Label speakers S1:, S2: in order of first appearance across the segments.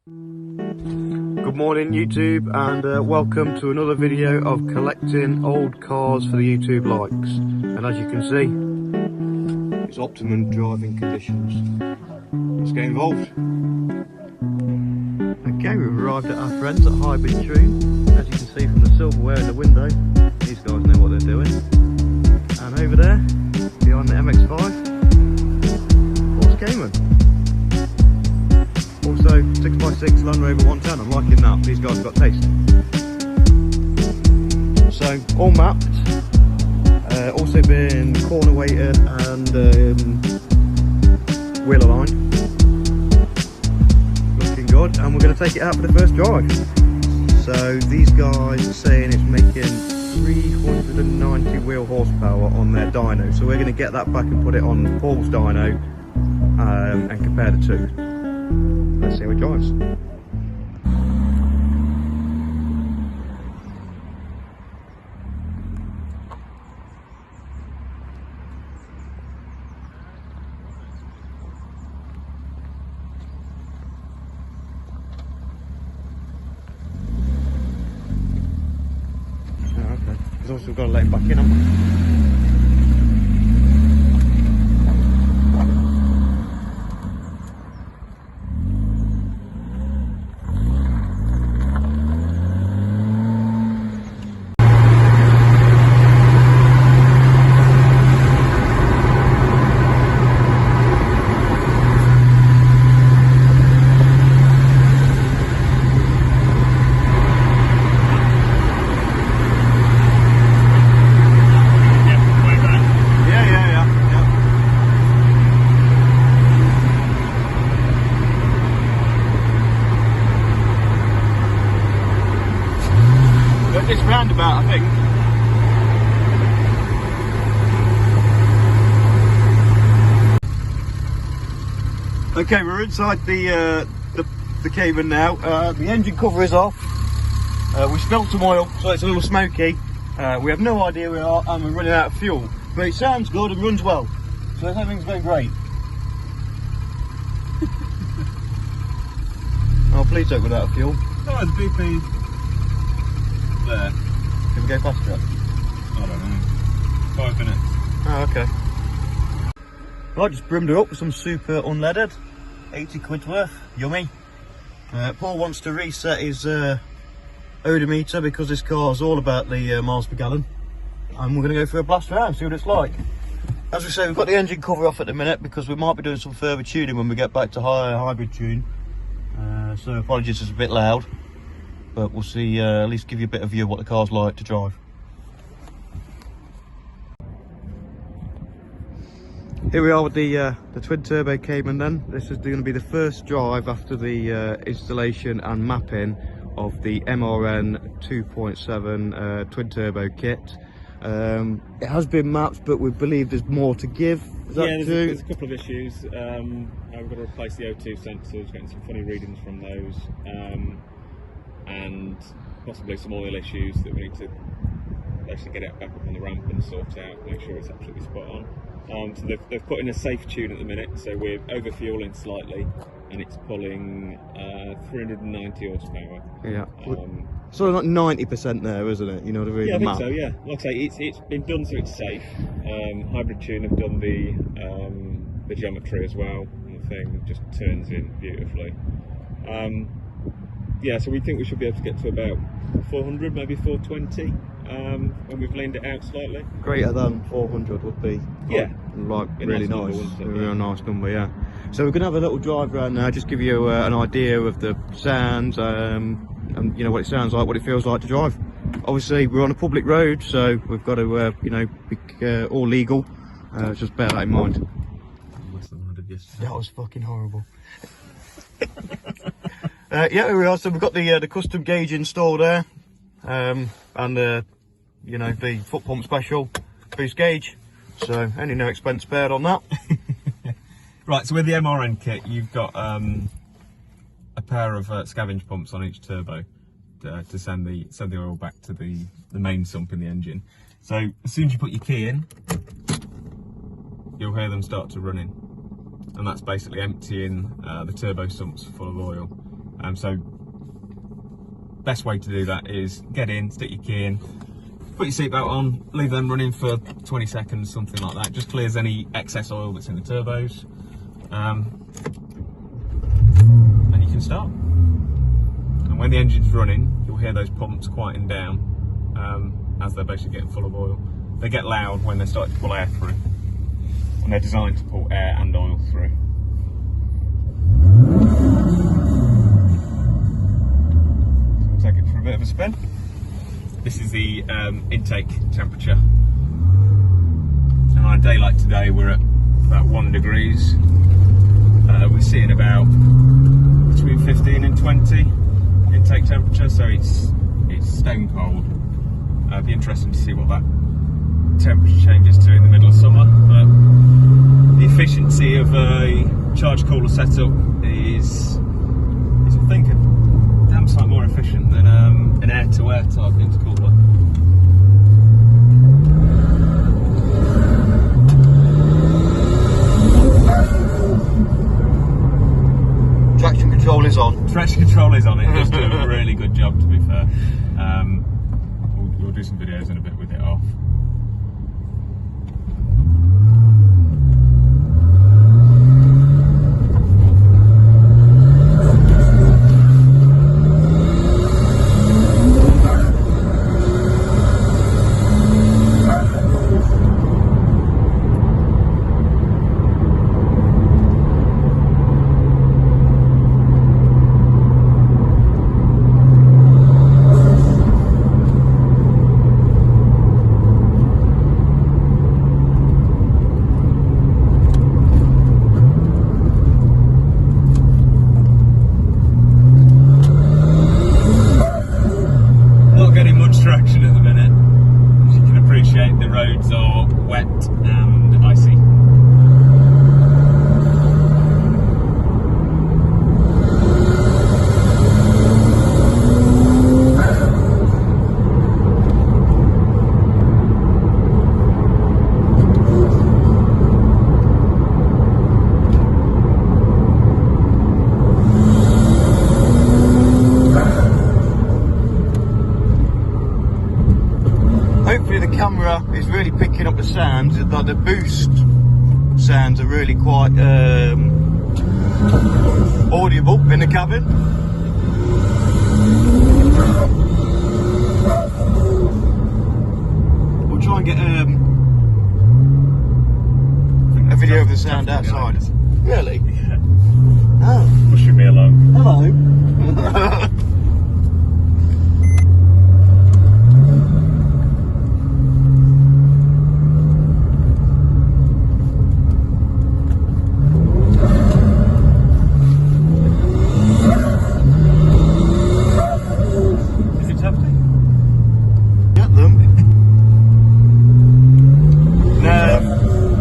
S1: Good morning YouTube, and welcome to another video of collecting old cars for the YouTube likes. And as you can see, it's optimum driving conditions. Let's get involved. Okay, we've arrived at our friends at Hybrid Twin. As you can see from the silverware in the window, these guys know what they're doing. And over there, behind the MX-5, Porsche Cayman. Also 6x6 Land Rover 110, I'm liking that, these guys have got taste. So, all mapped, also been corner weighted and wheel aligned. Looking good, and we're going to take it out for the first drive. So these guys are saying it's making 390 wheel horsepower on their dyno. So we're going to get that back and put it on Paul's dyno and compare the two. Let's see how it drives. Oh, okay. Because also we've got to let him back in, haven't we? It's roundabout, I think. Okay, we're inside the Cayman now. The engine cover is off. We spilled some oil, so it's a little smoky. We have no idea where we are, and we're running out of fuel. But it sounds good and runs well, so everything's going great. Oh, please don't run out of fuel.
S2: Oh, the BP. There.
S1: Can we go faster?
S2: I don't know. 5 minutes.
S1: Oh, okay. Well, I just brimmed her up with some super unleaded. 80 quid worth. Yummy. Paul wants to reset his odometer because this car's all about the miles per gallon. And we're going to go for a blast around, see what it's like. As we say, we've got the engine cover off at the minute because we might be doing some further tuning when we get back to higher hybrid tune. So apologies, it's a bit loud. But we'll see, at least give you a bit of view of what the car's like to drive. Here we are with the Twin Turbo Cayman then. This is going to be the first drive after the installation and mapping of the MRN 2.7 Twin Turbo kit. It has been mapped, but we believe there's more to give. Is that true?
S2: There's a couple of issues. We've got to replace the O2 sensors, getting some funny readings from those. And possibly some oil issues that we need to actually get it back up on the ramp and sort out, make sure it's absolutely spot on. So they've put in a safe tune at the minute, so we're over fueling slightly and it's pulling 390 horsepower. Yeah.
S1: So like 90% there, isn't it? You know what I mean?
S2: Yeah, I think so, yeah. Like I say, it's been done so it's safe. Hybrid Tune have done the geometry as well, and the thing just turns in beautifully. Yeah, so we think we should be able to get to about 400, maybe 420 when we've leaned it out slightly. Greater than 400 would be,
S1: yeah,
S2: like
S1: really nice, a real nice number, yeah. So we're going to have a little drive around now, just give you an idea of the sounds and you know what it sounds like, what it feels like to drive. Obviously we're on a public road, so we've got to you know, be all legal. Just bear that in mind. That was fucking horrible. Yeah, here we are. So we've got the custom gauge installed there, and you know, the foot pump special boost gauge. So only no expense spared on that.
S2: Right. So with the MRN kit, you've got a pair of scavenge pumps on each turbo to send the oil back to the main sump in the engine. So as soon as you put your key in, you'll hear them start to run in, and that's basically emptying the turbo sumps full of oil. So best way to do that is get in, stick your key in, put your seatbelt on, leave them running for 20 seconds, something like that. Just clears any excess oil that's in the turbos. Then you can start. And when the engine's running, you'll hear those pumps quieting down as they're basically getting full of oil. They get loud when they start to pull air through. And they're designed to pull air and oil through. So we'll take it for a bit of a spin. This is the intake temperature. And on a day like today, we're at about 1 degrees. We're seeing about between 15 and 20 intake temperature, so it's stone cold. It'd be interesting to see what that temperature changes to in the middle of summer. But the efficiency of a charge cooler setup is I think a damn sight more efficient than an air-to-air type intercooler.
S1: Traction control is on.
S2: Traction control is on. It does do a really good job, to be fair. We'll do some videos in a bit with it off. Traction at the minute. As you can appreciate, the roads are wet and icy.
S1: Hopefully the camera is really picking up the sounds. Like the boost sounds are really quite audible in the cabin. We'll try and get a video of the sound outside. Really?
S2: Yeah.
S1: Oh.
S2: Pushing me along.
S1: Hello.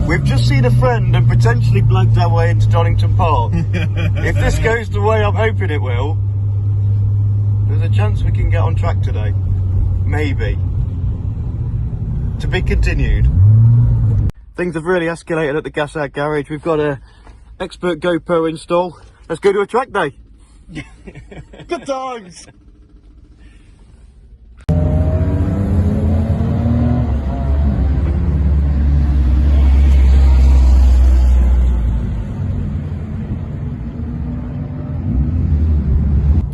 S1: We've just seen a friend and potentially blagged our way into Donington Park. If this goes the way I'm hoping it will, there's a chance we can get on track today. Maybe. To be continued. Things have really escalated at the Gas Out Garage. We've got a expert GoPro install. Let's go to a track day. Good times.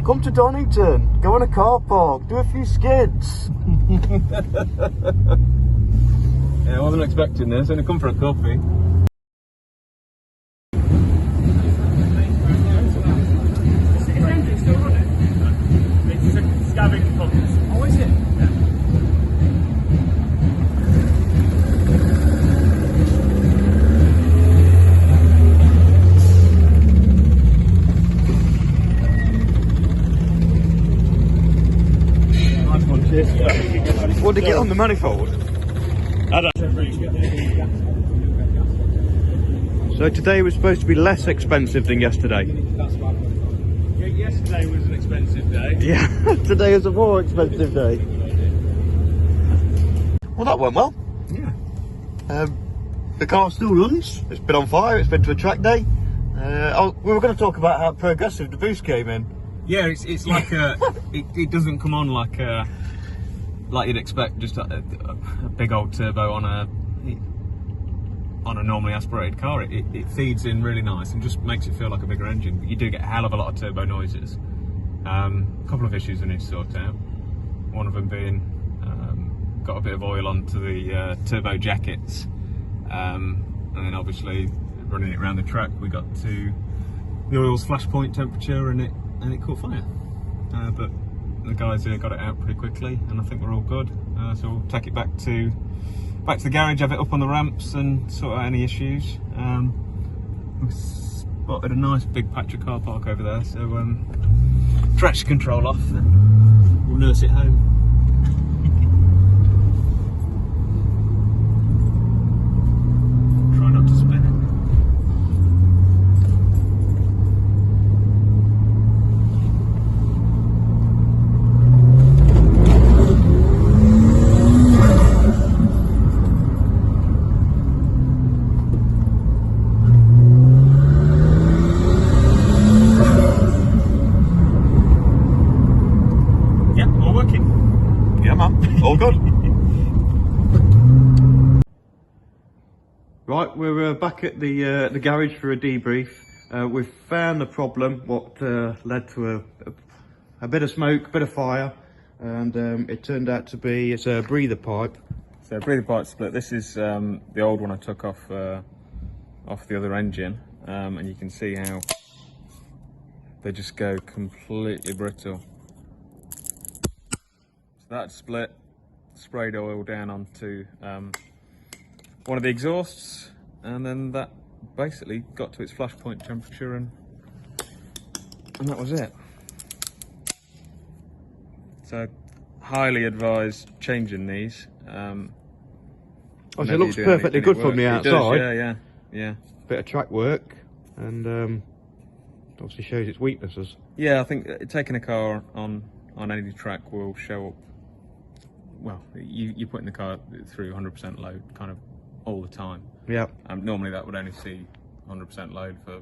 S1: Come to Donington, go in a car park, do a few skids.
S2: Yeah, I wasn't expecting this. Only come for a coffee.
S3: Oh, is it?
S1: What did it get on the manifold?
S2: I don't.
S1: So today was supposed to be less expensive than yesterday.
S2: Yeah, yesterday was an expensive day.
S1: Yeah, today is a more expensive day. Well, that went well.
S2: Yeah.
S1: The car still runs. It's been on fire. It's been to a track day. We were going to talk about how progressive the boost came in.
S2: Yeah, it's like it doesn't come on like you'd expect, just a big old turbo on a normally aspirated car. It feeds in really nice and just makes it feel like a bigger engine. But you do get a hell of a lot of turbo noises. A couple of issues we need to sort out. One of them being got a bit of oil onto the turbo jackets, and then obviously running it around the track, we got to the oil's flash point temperature and it caught fire. But the guys here got it out pretty quickly, and I think we're all good. So we'll take it back to the garage, have it up on the ramps, and sort out any issues. We spotted a nice big patch of car park over there, so traction control off, and we'll nurse it home. Try not to spin it.
S1: All good. Right, we're back at the garage for a debrief. We've found the problem, what led to a bit of smoke, a bit of fire, and it turned out to be it's a breather pipe.
S2: So breather pipe split. This is the old one I took off the other engine, and you can see how they just go completely brittle. So that split, sprayed oil down onto one of the exhausts, and then that basically got to its flash point temperature, and that was it. So highly advised changing these.
S1: So it looks perfectly good from the outside.
S2: It does, yeah.
S1: Bit of track work, and obviously shows its weaknesses.
S2: Yeah, I think taking a car on any track will show up. Well, you putting the car through 100% load kind of all the time.
S1: Yeah.
S2: Normally that would only see 100% load for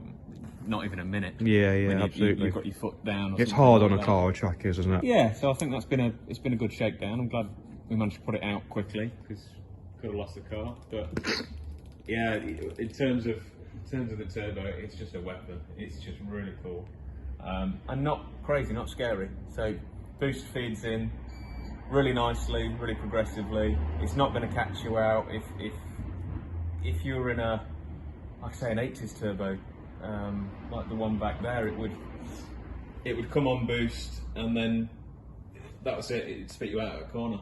S2: not even a minute.
S1: Yeah, absolutely.
S2: You've got your foot down.
S1: It's hard on a car, a track is, isn't it?
S2: Yeah, so I think it's been a good shakedown. I'm glad we managed to put it out quickly, because could have lost the car. But yeah, in terms of the turbo, it's just a weapon. It's just really cool, and not crazy, not scary. So boost feeds in really nicely, really progressively. It's not going to catch you out. If you're in an 80s turbo, like the one back there, it would come on boost, and then that was it. It'd spit you out at a corner.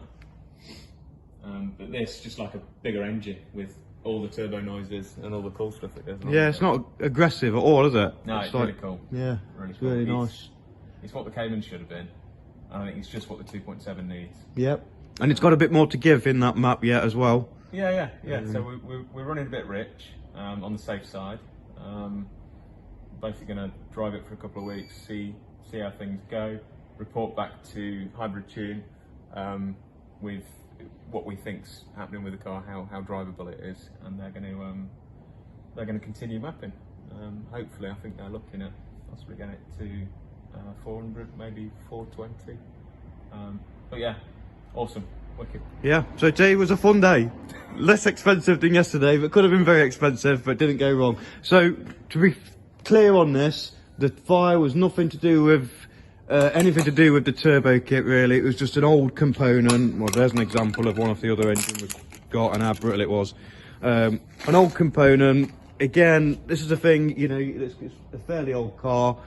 S2: But this, just like a bigger engine with all the turbo noises and all the cool stuff it does.
S1: Yeah, it's not aggressive at all, is it?
S2: No, it's really cool.
S1: Yeah,
S2: really
S1: cool. Really nice.
S2: It's what the Cayman should have been. I think it's just what the 2.7 needs. Yep,
S1: and it's got a bit more to give in that map yet as well.
S2: Yeah. So we're running a bit rich, on the safe side. Basically going to drive it for a couple of weeks, see how things go, report back to Hybrid Tune with what we think's happening with the car, how drivable it is, and they're going to continue mapping. Hopefully, I think they're looking at possibly getting it to 400, maybe 420. But yeah, awesome, wicked.
S1: Yeah, so today was a fun day. Less expensive than yesterday, but could have been very expensive, but didn't go wrong. So to be clear on this, the fire was nothing to do with anything to do with the turbo kit, really. It was just an old component. Well, there's an example of one of the other engines we've got and how brittle it was. An old component. Again, this is a thing, you know, it's a fairly old car.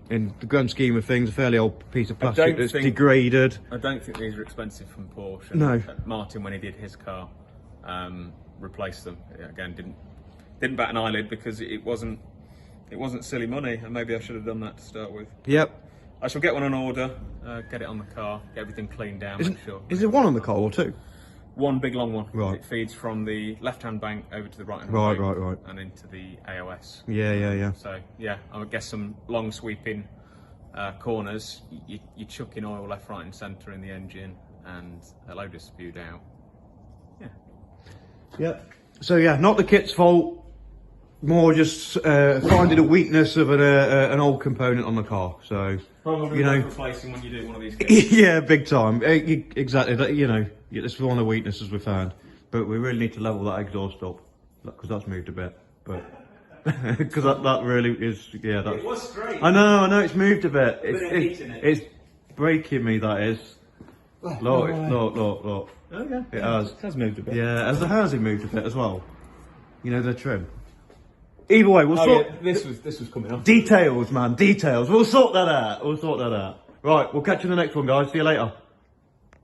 S1: In the grand scheme of things, a fairly old piece of plastic that's degraded.
S2: I don't think these are expensive from Porsche.
S1: No.
S2: Martin, when he did his car, replaced them. Again, didn't bat an eyelid, because it wasn't silly money, and maybe I should have done that to start with.
S1: Yep.
S2: I shall get one on order, get it on the car, get everything cleaned down, make sure.
S1: Is there one on the car or two?
S2: One big long one.
S1: Right.
S2: It feeds from the left-hand bank over to the right-hand bank.
S1: Right.
S2: And into the AOS.
S1: Yeah.
S2: So yeah, I would guess some long sweeping corners. You're chucking oil left, right, and centre in the engine, and a load is spewed out. Yeah.
S1: So yeah, not the kit's fault. more just finding a weakness of an old component on the car. So
S2: Probably
S1: you know,
S2: worth replacing when you do one of these kits.
S1: yeah, big time. Exactly. You know, this is one of the weaknesses we found. But we really need to level that exhaust up because that's moved a bit. But because that really is, yeah. That's,
S2: It was straight.
S1: I know, it's moved a bit.
S2: bit of heat in it.
S1: It's breaking me. That is. Look.
S2: Oh yeah,
S1: It has.
S2: It has moved a bit.
S1: Yeah, has the housing moved a bit as well? You know, the trim. Either way, we'll
S2: Oh
S1: sort
S2: yeah, this was coming off.
S1: details, man. Details. We'll sort that out. Right, we'll catch you in the next one, guys. See you later.